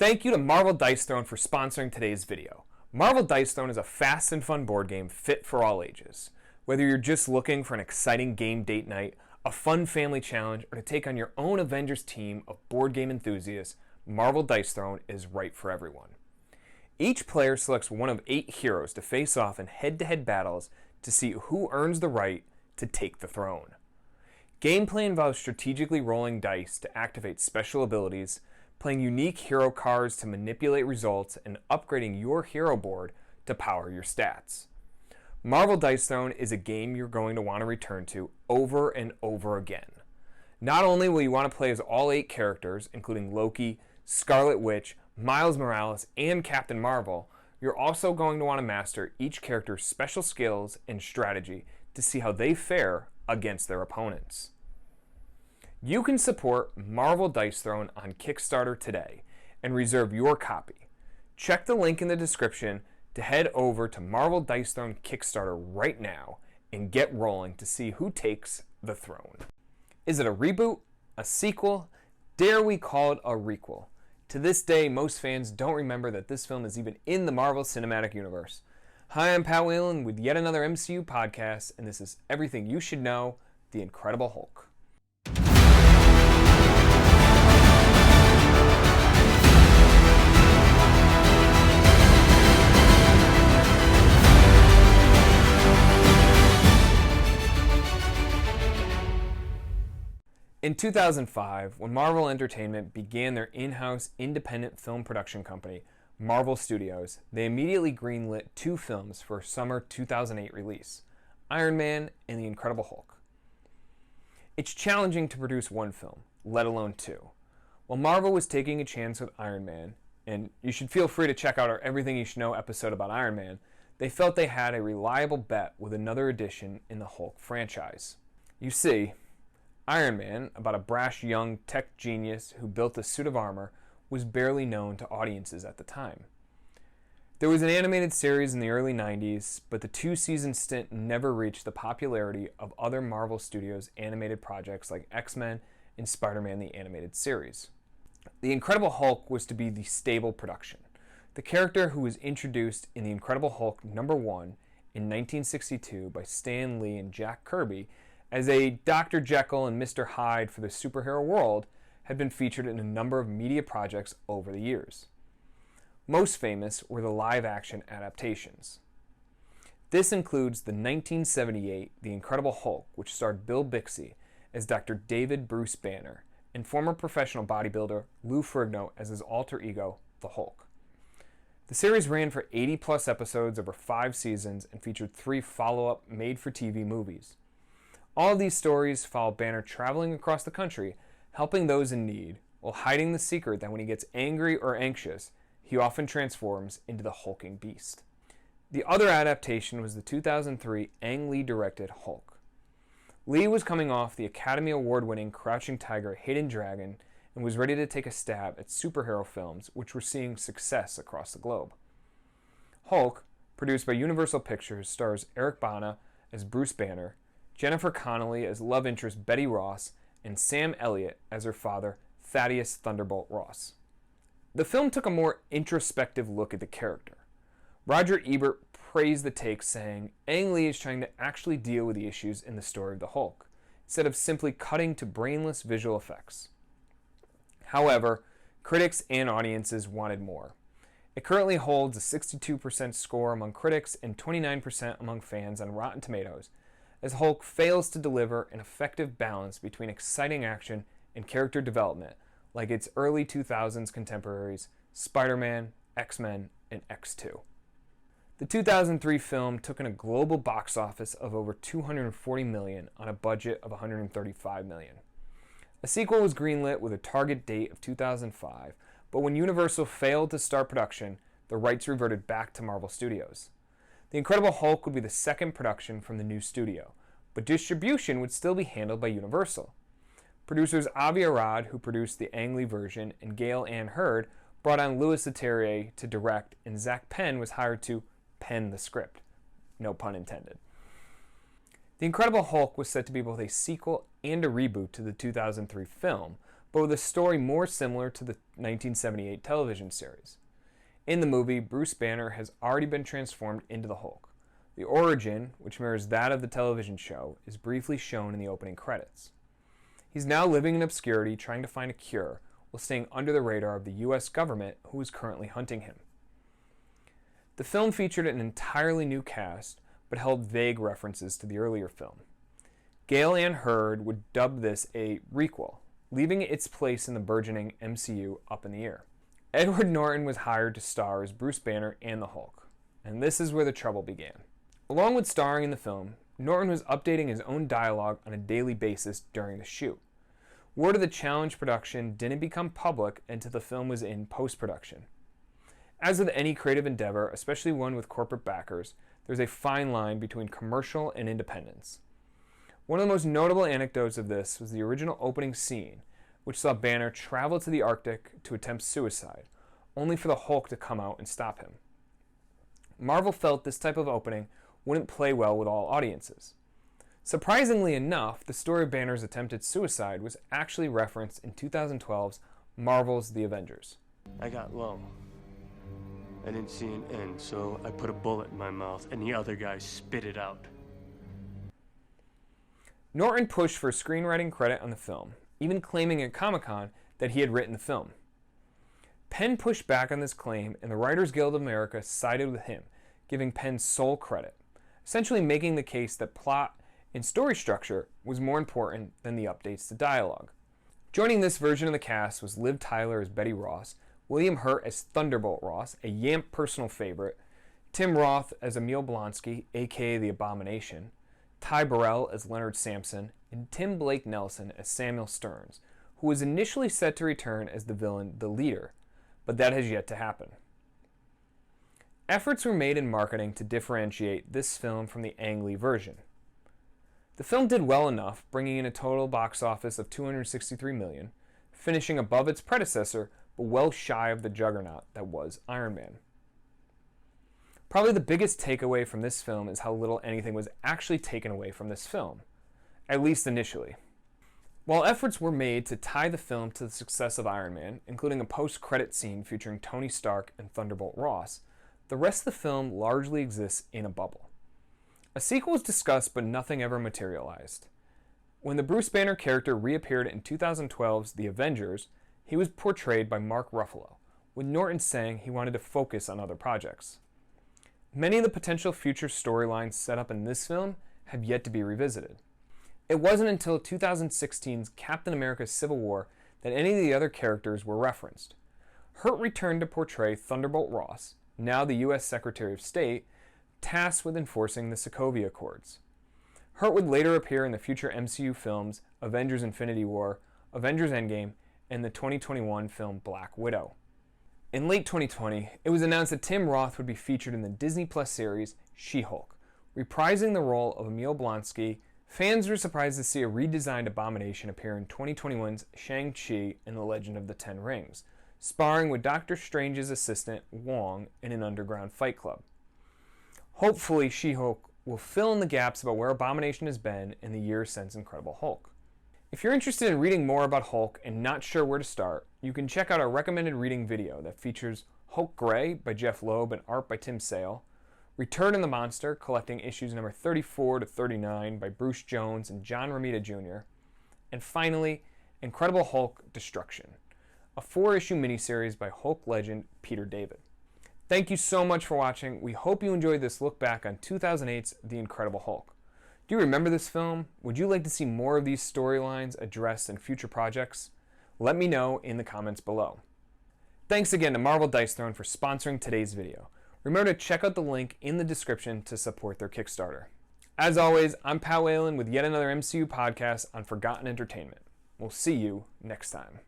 Thank you to Marvel Dice Throne for sponsoring today's video. Marvel Dice Throne is a fast and fun board game fit for all ages. Whether you're just looking for an exciting game date night, a fun family challenge, or to take on your own Avengers team of board game enthusiasts, Marvel Dice Throne is right for everyone. Each player selects one of 8 heroes to face off in head-to-head battles to see who earns the right to take the throne. Gameplay involves strategically rolling dice to activate special abilities, playing unique hero cards to manipulate results, and upgrading your hero board to power your stats. Marvel Dice Throne is a game you're going to want to return to over and over again. Not only will you want to play as all 8 characters, including Loki, Scarlet Witch, Miles Morales, and Captain Marvel, you're also going to want to master each character's special skills and strategy to see how they fare against their opponents. You can support Marvel Dice Throne on Kickstarter today and reserve your copy. Check the link in the description to head over to Marvel Dice Throne Kickstarter right now and get rolling to see who takes the throne. Is it a reboot? A sequel? Dare we call it a requel? To this day, most fans don't remember that this film is even in the Marvel Cinematic Universe. Hi, I'm Pat Whalen with yet another MCU podcast, and this is Everything You Should Know, The Incredible Hulk. In 2005, when Marvel Entertainment began their in-house independent film production company, Marvel Studios, they immediately greenlit 2 films for a summer 2008 release, Iron Man and The Incredible Hulk. It's challenging to produce one film, let alone 2. While Marvel was taking a chance with Iron Man, and you should feel free to check out our Everything You Should Know episode about Iron Man, they felt they had a reliable bet with another addition in the Hulk franchise. You see, Iron Man, about a brash young tech genius who built a suit of armor, was barely known to audiences at the time. There was an animated series in the early 90s, but the 2-season stint never reached the popularity of other Marvel Studios animated projects like X-Men and Spider-Man the Animated Series. The Incredible Hulk was to be the stable production. The character who was introduced in The Incredible Hulk #1 in 1962 by Stan Lee and Jack Kirby as a Dr. Jekyll and Mr. Hyde for the superhero world, had been featured in a number of media projects over the years. Most famous were the live-action adaptations. This includes the 1978 The Incredible Hulk, which starred Bill Bixby as Dr. David Bruce Banner, and former professional bodybuilder Lou Ferrigno as his alter ego, the Hulk. The series ran for 80-plus episodes over 5 seasons and featured 3 follow-up made-for-TV movies. All of these stories follow Banner traveling across the country, helping those in need, while hiding the secret that when he gets angry or anxious, he often transforms into the hulking beast. The other adaptation was the 2003 Ang Lee-directed Hulk. Lee was coming off the Academy Award-winning Crouching Tiger, Hidden Dragon, and was ready to take a stab at superhero films, which were seeing success across the globe. Hulk, produced by Universal Pictures, stars Eric Bana as Bruce Banner, Jennifer Connelly as love interest Betty Ross, and Sam Elliott as her father, Thaddeus Thunderbolt Ross. The film took a more introspective look at the character. Roger Ebert praised the take, saying, Ang Lee is trying to actually deal with the issues in the story of the Hulk, instead of simply cutting to brainless visual effects. However, critics and audiences wanted more. It currently holds a 62% score among critics and 29% among fans on Rotten Tomatoes, as Hulk fails to deliver an effective balance between exciting action and character development, like its early 2000s contemporaries Spider-Man, X-Men, and X2. The 2003 film took in a global box office of over $240 million on a budget of $135 million. A sequel was greenlit with a target date of 2005, but when Universal failed to start production, the rights reverted back to Marvel Studios. The Incredible Hulk would be the second production from the new studio, but distribution would still be handled by Universal. Producers Avi Arad, who produced the Ang Lee version, and Gail Ann Hurd brought on Louis Leterrier to direct, and Zach Penn was hired to pen the script. No pun intended. The Incredible Hulk was set to be both a sequel and a reboot to the 2003 film, but with a story more similar to the 1978 television series. In the movie, Bruce Banner has already been transformed into the Hulk. The origin, which mirrors that of the television show, is briefly shown in the opening credits. He's now living in obscurity, trying to find a cure, while staying under the radar of the US government, who is currently hunting him. The film featured an entirely new cast, but held vague references to the earlier film. Gale Ann Hurd would dub this a requel, leaving its place in the burgeoning MCU up in the air. Edward Norton was hired to star as Bruce Banner and the Hulk, and this is where the trouble began. Along with starring in the film, Norton was updating his own dialogue on a daily basis during the shoot. Word of the challenge production didn't become public until the film was in post-production. As with any creative endeavor, especially one with corporate backers, there's a fine line between commercial and independence. One of the most notable anecdotes of this was the original opening scene, which saw Banner travel to the Arctic to attempt suicide, only for the Hulk to come out and stop him. Marvel felt this type of opening wouldn't play well with all audiences. Surprisingly enough, the story of Banner's attempted suicide was actually referenced in 2012's Marvel's The Avengers. I got low. I didn't see an end, so I put a bullet in my mouth and the other guy spit it out. Norton pushed for screenwriting credit on the film, even claiming at Comic-Con that he had written the film. Penn pushed back on this claim, and the Writers Guild of America sided with him, giving Penn sole credit, essentially making the case that plot and story structure was more important than the updates to dialogue. Joining this version of the cast was Liv Tyler as Betty Ross, William Hurt as Thunderbolt Ross, a Yamp personal favorite, Tim Roth as Emil Blonsky, aka the Abomination, Ty Burrell as Leonard Sampson, and Tim Blake Nelson as Samuel Stearns, who was initially set to return as the villain, the Leader, but that has yet to happen. Efforts were made in marketing to differentiate this film from the Ang Lee version. The film did well enough, bringing in a total box office of $263 million, finishing above its predecessor, but well shy of the juggernaut that was Iron Man. Probably the biggest takeaway from this film is how little anything was actually taken away from this film, at least initially. While efforts were made to tie the film to the success of Iron Man, including a post-credit scene featuring Tony Stark and Thunderbolt Ross, the rest of the film largely exists in a bubble. A sequel was discussed, but nothing ever materialized. When the Bruce Banner character reappeared in 2012's The Avengers, he was portrayed by Mark Ruffalo, with Norton saying he wanted to focus on other projects. Many of the potential future storylines set up in this film have yet to be revisited. It wasn't until 2016's Captain America Civil War that any of the other characters were referenced. Hurt returned to portray Thunderbolt Ross, now the U.S. Secretary of State, tasked with enforcing the Sokovia Accords. Hurt would later appear in the future MCU films Avengers Infinity War, Avengers Endgame, and the 2021 film Black Widow. In late 2020, it was announced that Tim Roth would be featured in the Disney Plus series She-Hulk, reprising the role of Emil Blonsky. Fans were surprised to see a redesigned Abomination appear in 2021's Shang-Chi and the Legend of the Ten Rings, sparring with Doctor Strange's assistant Wong in an underground fight club. Hopefully, She-Hulk will fill in the gaps about where Abomination has been in the years since Incredible Hulk. If you're interested in reading more about Hulk and not sure where to start, you can check out our recommended reading video that features Hulk Grey by Jeff Loeb and art by Tim Sale, Return of the Monster, collecting issues number 34 to 39 by Bruce Jones and John Romita Jr., and finally, Incredible Hulk Destruction, a 4-issue miniseries by Hulk legend Peter David. Thank you so much for watching. We hope you enjoyed this look back on 2008's The Incredible Hulk. Do you remember this film? Would you like to see more of these storylines addressed in future projects? Let me know in the comments below. Thanks again to Marvel Dice Throne for sponsoring today's video. Remember to check out the link in the description to support their Kickstarter. As always, I'm Pat Whalen with yet another MCU podcast on Forgotten Entertainment. We'll see you next time.